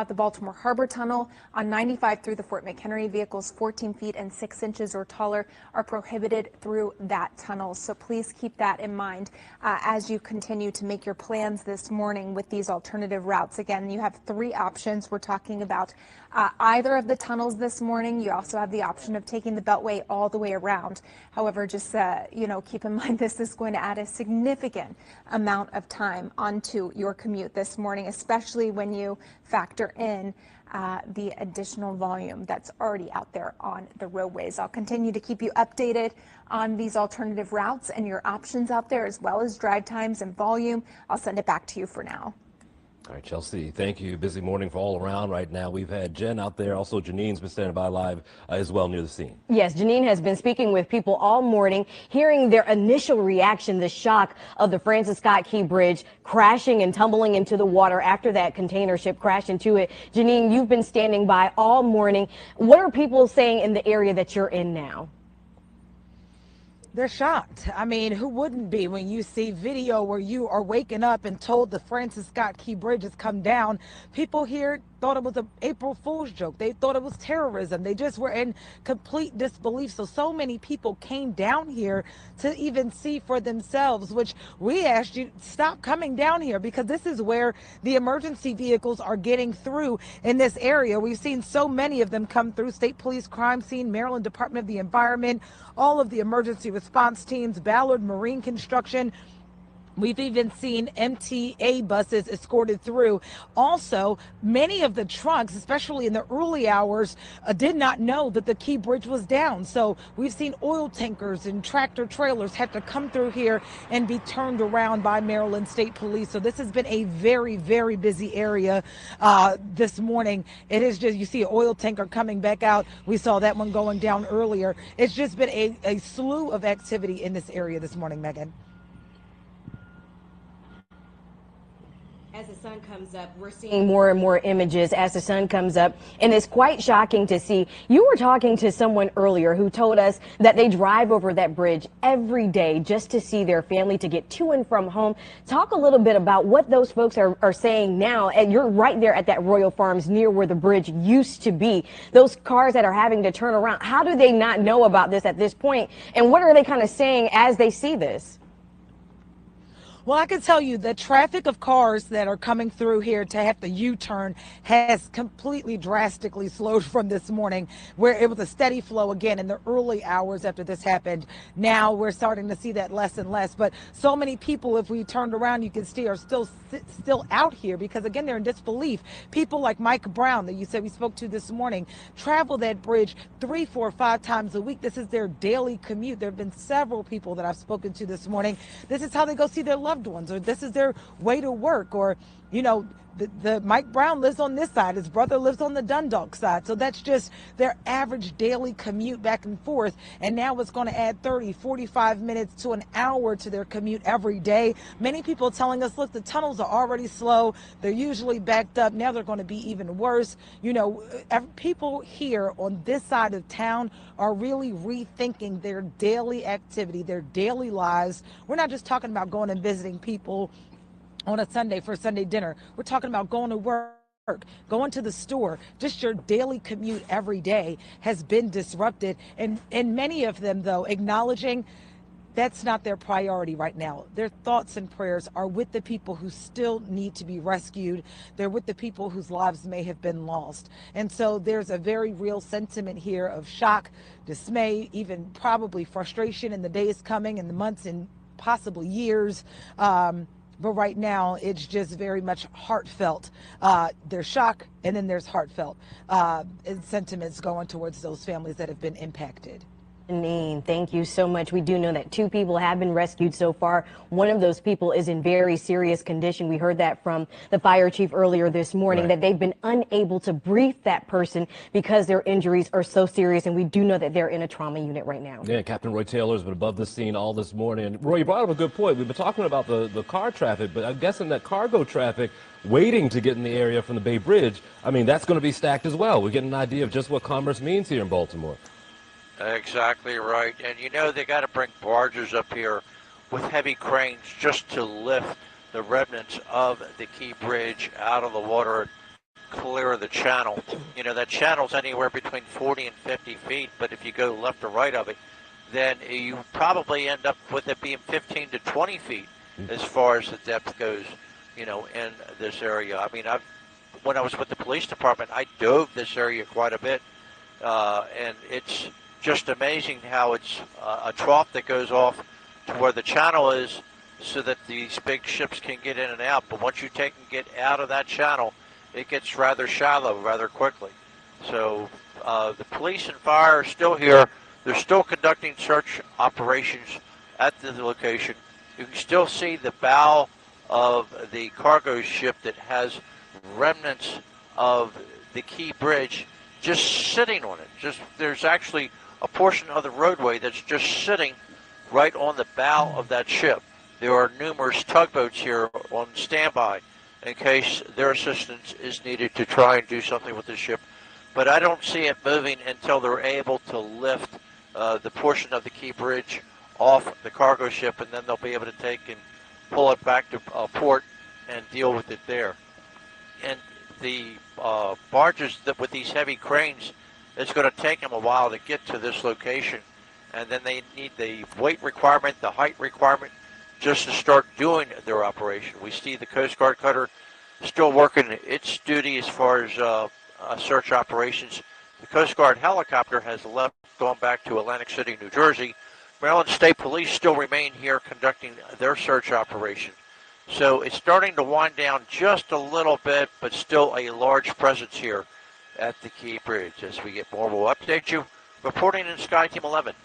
the Baltimore Harbor Tunnel. On 95 through the Fort McHenry, vehicles 14 feet and 6 inches or taller are prohibited through that tunnel. So please keep that in mind as you continue to make your plans this morning with these alternative routes. Again, you have three options. We're talking about either of the tunnels this morning. You also have the option of taking the Beltway all the way around. However, just keep in mind this is going to add a significant amount of time onto your commute this morning, especially when you factor in the additional volume that's already out there on the roadways. I'll continue to keep you updated on these alternative routes and your options out there, as well as drive times and volume. I'll send it back to you for now. All right, Chelsea, thank you. Busy morning for all around right now. We've had Jen out there. Also, Janine's been standing by live as well near the scene. Yes, Janine has been speaking with people all morning, hearing their initial reaction, the shock of the Francis Scott Key Bridge crashing and tumbling into the water after that container ship crashed into it. Janine, you've been standing by all morning. What are people saying in the area that you're in now? They're shocked. I mean, who wouldn't be when you see video where you are waking up and told the Francis Scott Key Bridge has come down? People here thought it was an April Fool's joke. They thought it was terrorism. They just were in complete disbelief. So many people came down here to even see for themselves, which we asked you, stop coming down here, because this is where the emergency vehicles are getting through in this area. We've seen so many of them come through. State Police Crime Scene, Maryland Department of the Environment, all of the emergency response teams, Ballard Marine Construction. We've even seen MTA buses escorted through. Also, many of the trucks, especially in the early hours, did not know that the Key Bridge was down. So we've seen oil tankers and tractor trailers have to come through here and be turned around by Maryland State Police. So this has been a very, very busy area this morning. It is just, you see an oil tanker coming back out. We saw that one going down earlier. It's just been a slew of activity in this area this morning, Megan. As the sun comes up, we're seeing more and more images as the sun comes up, and it's quite shocking to see. You were talking to someone earlier who told us that they drive over that bridge every day just to see their family, to get to and from home. Talk a little bit about what those folks are saying now. And you're right there at that Royal Farms near where the bridge used to be. Those cars that are having to turn around, how do they not know about this at this point? And what are they kind of saying as they see this? Well, I can tell you the traffic of cars that are coming through here to have the U-turn has completely drastically slowed from this morning, where it was a steady flow again in the early hours after this happened. Now we're starting to see that less and less. But so many people, if we turned around, you can see are still out here because, again, they're in disbelief. People like Mike Brown that you said we spoke to this morning travel that bridge 3, 4, 5 times a week. This is their daily commute. There have been several people that I've spoken to this morning. This is how they go see their loved ones, or this is their way to work, or, you know, the Mike Brown lives on this side, his brother lives on the Dundalk side. So that's just their average daily commute back and forth. And now it's going to add 30, 45 minutes to an hour to their commute every day. Many people telling us, look, the tunnels are already slow. They're usually backed up. Now they're going to be even worse. You know, people here on this side of town are really rethinking their daily activity, their daily lives. We're not just talking about going and visiting people on a Sunday for a Sunday dinner. We're talking about going to work, going to the store. Just your daily commute every day has been disrupted. And many of them, though, acknowledging that's not their priority right now. Their thoughts and prayers are with the people who still need to be rescued. They're with the people whose lives may have been lost. And so there's a very real sentiment here of shock, dismay, even probably frustration in the days coming, in the months and possibly years. But right now, it's just very much heartfelt. There's shock, and then there's heartfelt sentiments going towards those families that have been impacted. Thank you so much. We do know that 2 people have been rescued so far. One of those people is in very serious condition. We heard that from the fire chief earlier this morning, that they've been unable to brief that person because their injuries are so serious. And we do know that they're in a trauma unit right now. Yeah, Captain Roy Taylor has been above the scene all this morning. And Roy, you brought up a good point. We've been talking about the car traffic, but I'm guessing that cargo traffic waiting to get in the area from the Bay Bridge, I mean, that's going to be stacked as well. We're getting an idea of just what commerce means here in Baltimore. Exactly right. And you know, they got to bring barges up here with heavy cranes just to lift the remnants of the Key Bridge out of the water and clear the channel. You know, that channel's anywhere between 40 and 50 feet, but if you go left or right of it, then you probably end up with it being 15 to 20 feet as far as the depth goes, you know, in this area. I mean, when I was with the police department, I dove this area quite a bit, and it's just amazing how it's a trough that goes off to where the channel is so that these big ships can get in and out. But once you take and get out of that channel, it gets rather shallow rather quickly. So the police and fire are still here. They're still conducting search operations at the location. You can still see the bow of the cargo ship that has remnants of the Key Bridge just sitting on it. There's actually a portion of the roadway that's just sitting right on the bow of that ship. There are numerous tugboats here on standby in case their assistance is needed to try and do something with the ship. But I don't see it moving until they're able to lift the portion of the Key Bridge off the cargo ship, and then they'll be able to take and pull it back to port and deal with it there. And the barges with these heavy cranes, it's going to take them a while to get to this location, and then they need the weight requirement, the height requirement, just to start doing their operation. We see the Coast Guard cutter still working its duty as far as search operations. The Coast Guard helicopter has left, gone back to Atlantic City, New Jersey. Maryland State Police still remain here conducting their search operation. So it's starting to wind down just a little bit, but still a large presence here at the Key Bridge. As we get more, we'll update you. Reporting in SkyTeam 11,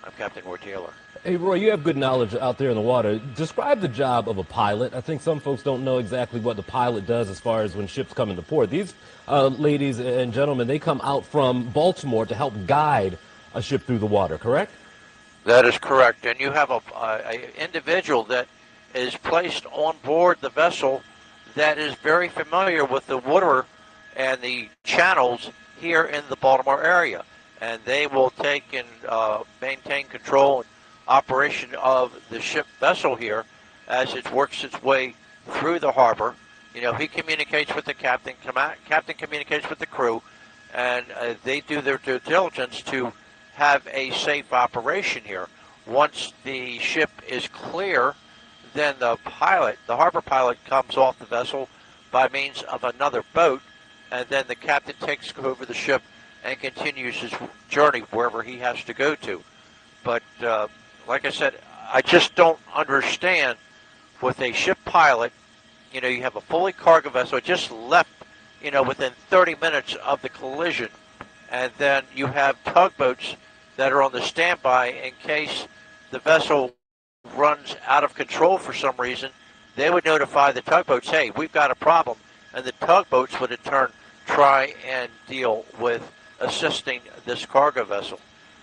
I'm Captain Roy Taylor. Hey, Roy, you have good knowledge out there in the water. Describe the job of a pilot. I think some folks don't know exactly what the pilot does as far as when ships come into port. These ladies and gentlemen, they come out from Baltimore to help guide a ship through the water, correct? That is correct. And you have a individual that is placed on board the vessel that is very familiar with the water and the channels here in the Baltimore area. And they will take and maintain control and operation of the ship vessel here as it works its way through the harbor. You know, he communicates with the captain, captain communicates with the crew, and they do their due diligence to have a safe operation here. Once the ship is clear, then the harbor pilot, comes off the vessel by means of another boat, and then the captain takes over the ship and continues his journey wherever he has to go to. But like I said, I just don't understand with a ship pilot, you have a fully cargo vessel, it just left, within 30 minutes of the collision, and then you have tugboats that are on the standby in case the vessel runs out of control for some reason. They would notify the tugboats, hey, we've got a problem, and the tugboats would in turn try and deal with assisting this cargo vessel.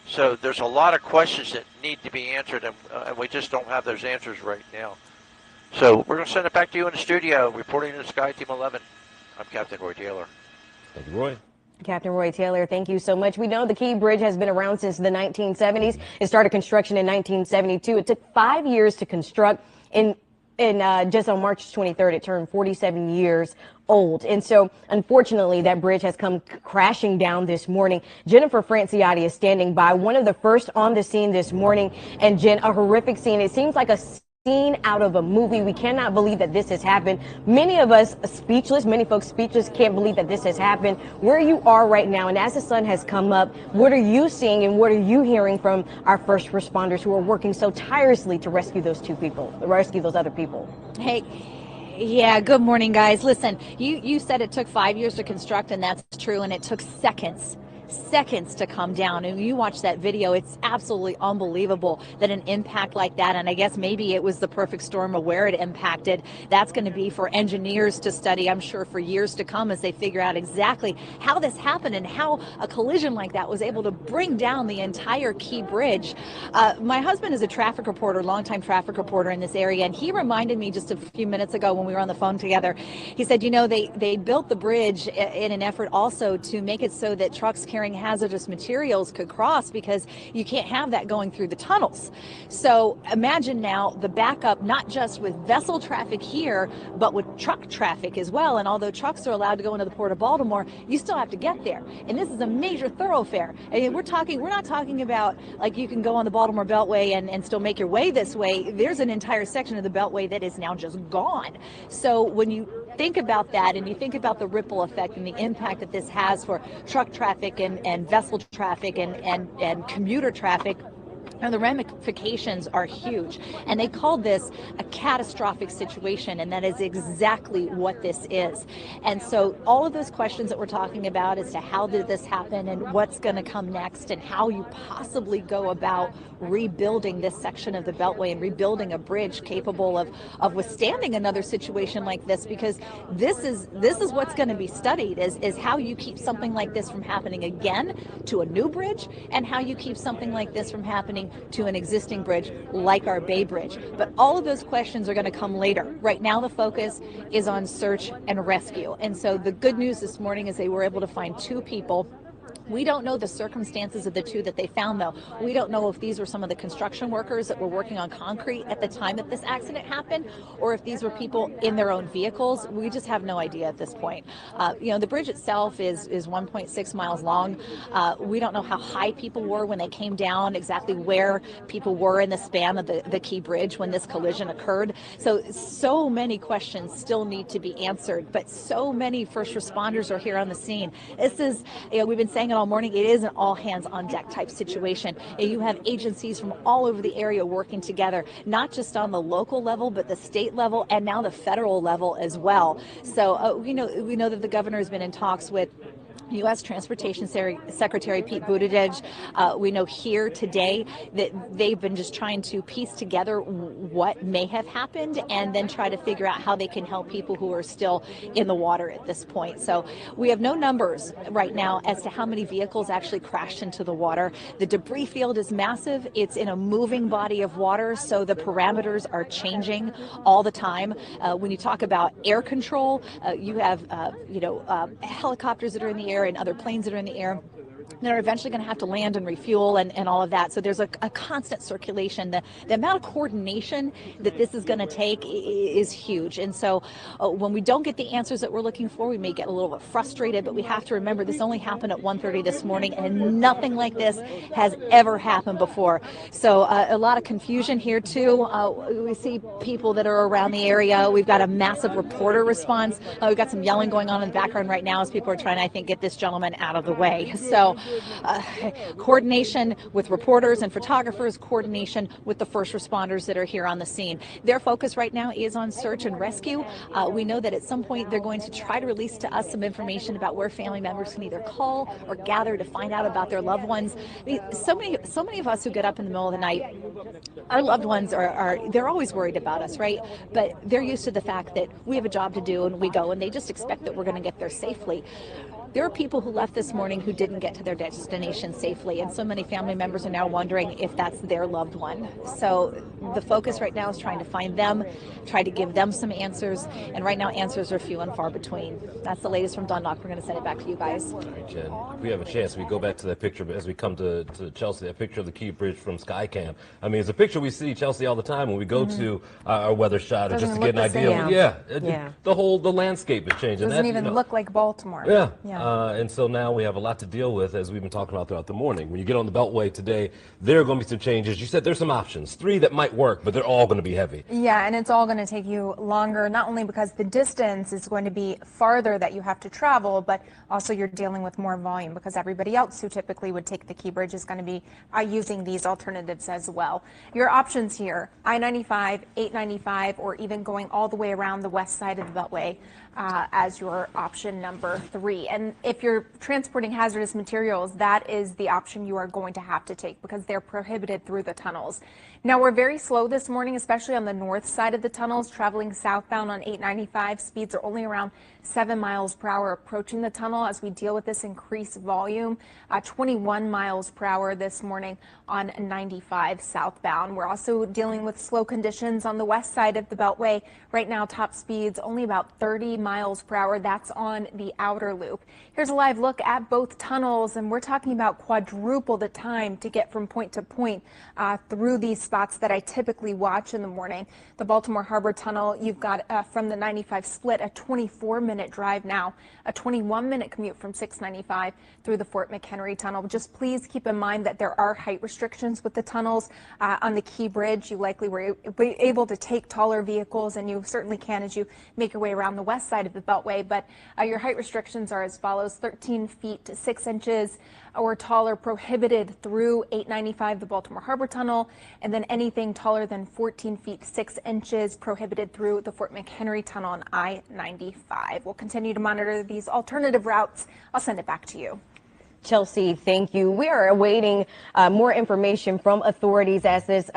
So there's a lot of questions that need to be answered, and we just don't have those answers right now. So we're going to send it back to you in the studio, reporting to SkyTeam 11. I'm Captain Roy Taylor. Thank you, Roy. Captain Roy Taylor, thank you so much. We know the Key Bridge has been around since the 1970s. It started construction in 1972. It took 5 years to construct. Just on March 23rd, it turned 47 years old. And so, unfortunately, that bridge has come crashing down this morning. Jennifer Franciotti is standing by, one of the first on the scene this morning. And Jen, a horrific scene. It seems like a scene out of a movie. We cannot believe that this has happened. Many of us speechless, many folks speechless, can't believe that this has happened. Where you are right now, and as the sun has come up, what are you seeing and what are you hearing from our first responders who are working so tirelessly to rescue those other people? Hey. Yeah, good morning, guys. Listen, you said it took 5 years to construct, and that's true, and it took seconds to come down. And you watch that video, it's absolutely unbelievable that an impact like that, and I guess maybe it was the perfect storm of where it impacted. That's going to be for engineers to study, I'm sure, for years to come as they figure out exactly how this happened and how a collision like that was able to bring down the entire Key Bridge. My husband is a traffic reporter, longtime traffic reporter in this area, and he reminded me just a few minutes ago when we were on the phone together. He said, they built the bridge in an effort also to make it so that trucks carrying hazardous materials could cross, because you can't have that going through the tunnels. So imagine now the backup, not just with vessel traffic here, but with truck traffic as well. And although trucks are allowed to go into the Port of Baltimore, you still have to get there. And this is a major thoroughfare. I mean, we're not talking about like you can go on the Baltimore Beltway and still make your way this way. There's an entire section of the Beltway that is now just gone. So when you think about that and you think about the ripple effect and the impact that this has for truck traffic and vessel traffic and commuter traffic, and the ramifications are huge. And they called this a catastrophic situation, and that is exactly what this is. And so all of those questions that we're talking about as to how did this happen and what's going to come next and how you possibly go about rebuilding this section of the Beltway and rebuilding a bridge capable of withstanding another situation like this, because this is what's going to be studied is how you keep something like this from happening again to a new bridge, and how you keep something like this from happening to an existing bridge like our Bay Bridge. But all of those questions are going to come later. Right now the focus is on search and rescue. And so the good news this morning is they were able to find 2 people. We don't know the circumstances of the 2 that they found, though. We don't know if these were some of the construction workers that were working on concrete at the time that this accident happened, or if these were people in their own vehicles. We just have no idea at this point. The bridge itself is 1.6 miles long. We don't know how high people were when they came down, exactly where people were in the span of the Key Bridge when this collision occurred. So many questions still need to be answered, but so many first responders are here on the scene. This is, we've been saying it all morning, it is an all hands on deck type situation. You have agencies from all over the area working together, not just on the local level, but the state level and now the federal level as well. So we know that the governor has been in talks with U.S. Transportation Secretary Pete Buttigieg. We know here today that they've been just trying to piece together what may have happened and then try to figure out how they can help people who are still in the water at this point. So we have no numbers right now as to how many vehicles actually crashed into the water. The debris field is massive. It's in a moving body of water, so the parameters are changing all the time. When you talk about air control, you have helicopters that are in the air and other planes that are in the air. they're eventually going to have to land and refuel and all of that. So there's a constant circulation. The amount of coordination that this is going to take is huge. And so when we don't get the answers that we're looking for, we may get a little bit frustrated, but we have to remember this only happened at 1:30 this morning, and nothing like this has ever happened before. So a lot of confusion here too. We see people that are around the area. We've got a massive reporter response. We've got some yelling going on in the background right now as people are trying to, I think, get this gentleman out of the way. So coordination with reporters and photographers, coordination with the first responders that are here on the scene. Their focus right now is on search and rescue. We know that at some point they're going to try to release to us some information about where family members can either call or gather to find out about their loved ones. I mean, so many of us who get up in the middle of the night, our loved ones they're always worried about us, right? But they're used to the fact that we have a job to do and we go, and they just expect that we're going to get there safely. There are people who left this morning who didn't get to their destination safely, and so many family members are now wondering if that's their loved one. So the focus right now is trying to find them, try to give them some answers, and right now answers are few and far between. That's the latest from Dundalk. We're going to send it back to you guys. All right, Jen. If we have a chance, we go back to that picture as we come to Chelsea, that picture of the Key Bridge from SkyCam. I mean, it's a picture we see, Chelsea, all the time when we go to our weather shot, just to get an idea. The landscape is changing. Doesn't even look like Baltimore. And so now we have a lot to deal with, as we've been talking about throughout the morning. When you get on the Beltway today, there are going to be some changes. You said there's some options, 3 that might work, but they're all going to be heavy. Yeah, and it's all going to take you longer, not only because the distance is going to be farther that you have to travel, but also you're dealing with more volume because everybody else who typically would take the Key Bridge is going to be using these alternatives as well. Your options here, I-95, 895, or even going all the way around the west side of the Beltway as your option number 3. And if you're transporting hazardous materials, that is the option you are going to have to take because they're prohibited through the tunnels. Now, we're very slow this morning, especially on the north side of the tunnels. Traveling southbound on 895, speeds are only around 7 miles per hour approaching the tunnel as we deal with this increased volume. 21 miles per hour this morning on 95 southbound. We're also dealing with slow conditions on the west side of the Beltway. Right now, top speeds only about 30 miles per hour. That's on the outer loop. Here's a live look at both tunnels, and we're talking about quadruple the time to get from point to point through these spots that I typically watch in the morning. The Baltimore Harbor Tunnel, you've got from the 95 split, a 24-minute drive now, a 21-minute commute from 695 through the Fort McHenry Tunnel. Just please keep in mind that there are height restrictions with the tunnels. On the Key Bridge, you likely were able to take taller vehicles, and you certainly can as you make your way around the west side of the Beltway, but your height restrictions are as follows: 13 feet to 6 inches or taller prohibited through 895, the Baltimore Harbor Tunnel, and then anything taller than 14 feet 6 inches prohibited through the Fort McHenry Tunnel on I-95. We'll continue to monitor these alternative routes. I'll send it back to you. Chelsea, thank you. We are awaiting more information from authorities as this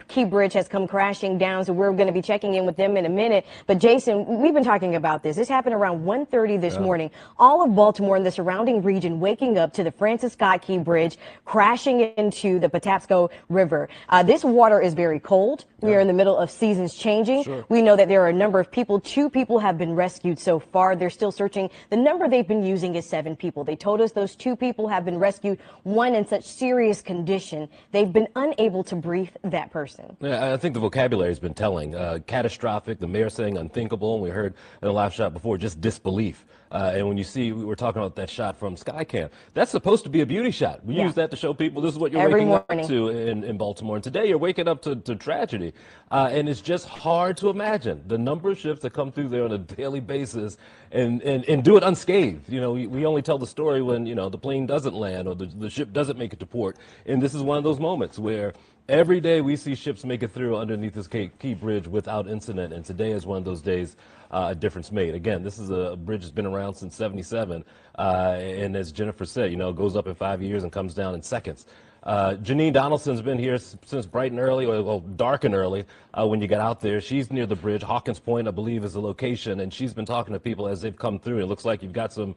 Key Bridge has come crashing down, so we're going to be checking in with them in a minute. But Jason, we've been talking about this. This happened around 1:30 this morning. All of Baltimore and the surrounding region waking up to the Francis Scott Key Bridge crashing into the Patapsco River. This water is very cold. We are in the middle of seasons changing. We know that there are a number of people. 2 people have been rescued so far. They're still searching. The number they've been using is 7 people. They told us those 2 people have been rescued, one in such serious condition they've been unable to brief that person. Yeah, I think the vocabulary has been telling. Catastrophic, the mayor saying unthinkable, and we heard in the live shot before just disbelief. And when you see, we were talking about that shot from SkyCam, that's supposed to be a beauty shot. We use that to show people this is what you're waking up to in Baltimore. And today you're waking up to tragedy. And it's just hard to imagine the number of ships that come through there on a daily basis and do it unscathed. You know, we only tell the story when, you know, the plane doesn't land or the ship doesn't make it to port. And this is one of those moments where every day we see ships make it through underneath this Key Bridge without incident. And today is one of those days a difference made. Again, this is a bridge that's been around since '77, and as Jennifer said, you know, it goes up in 5 years and comes down in seconds. Janine Donaldson's been here since bright and early, or dark and early, when you get out there. She's near the bridge. Hawkins Point, I believe, is the location, and she's been talking to people as they've come through. It looks like you've got some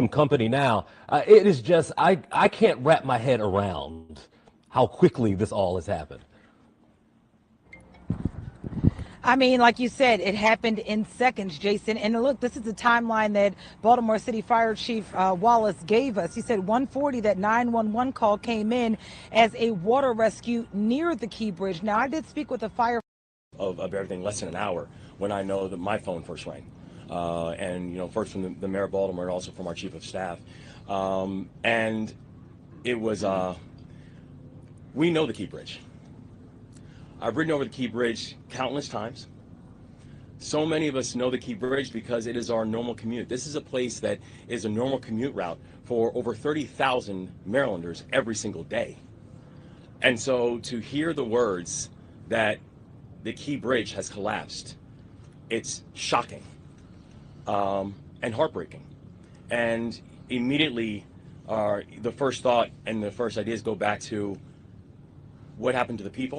company now. It is just, I can't wrap my head around how quickly this all has happened. I mean, like you said, it happened in seconds, Jason. And look, this is the timeline that Baltimore City Fire Chief Wallace gave us. He said 1:40 that 911 call came in as a water rescue near the Key Bridge. Now, I did speak with a fire of everything less than an hour when I know that my phone first rang. And, you know, first from the mayor of Baltimore and also from our chief of staff. And it was, we know the Key Bridge. I've ridden over the Key Bridge countless times. So many of us know the Key Bridge because it is our normal commute. This is a place that is a normal commute route for over 30,000 Marylanders every single day. And so to hear the words that the Key Bridge has collapsed, it's shocking and heartbreaking. And immediately the first thought and the first ideas go back to what happened to the people.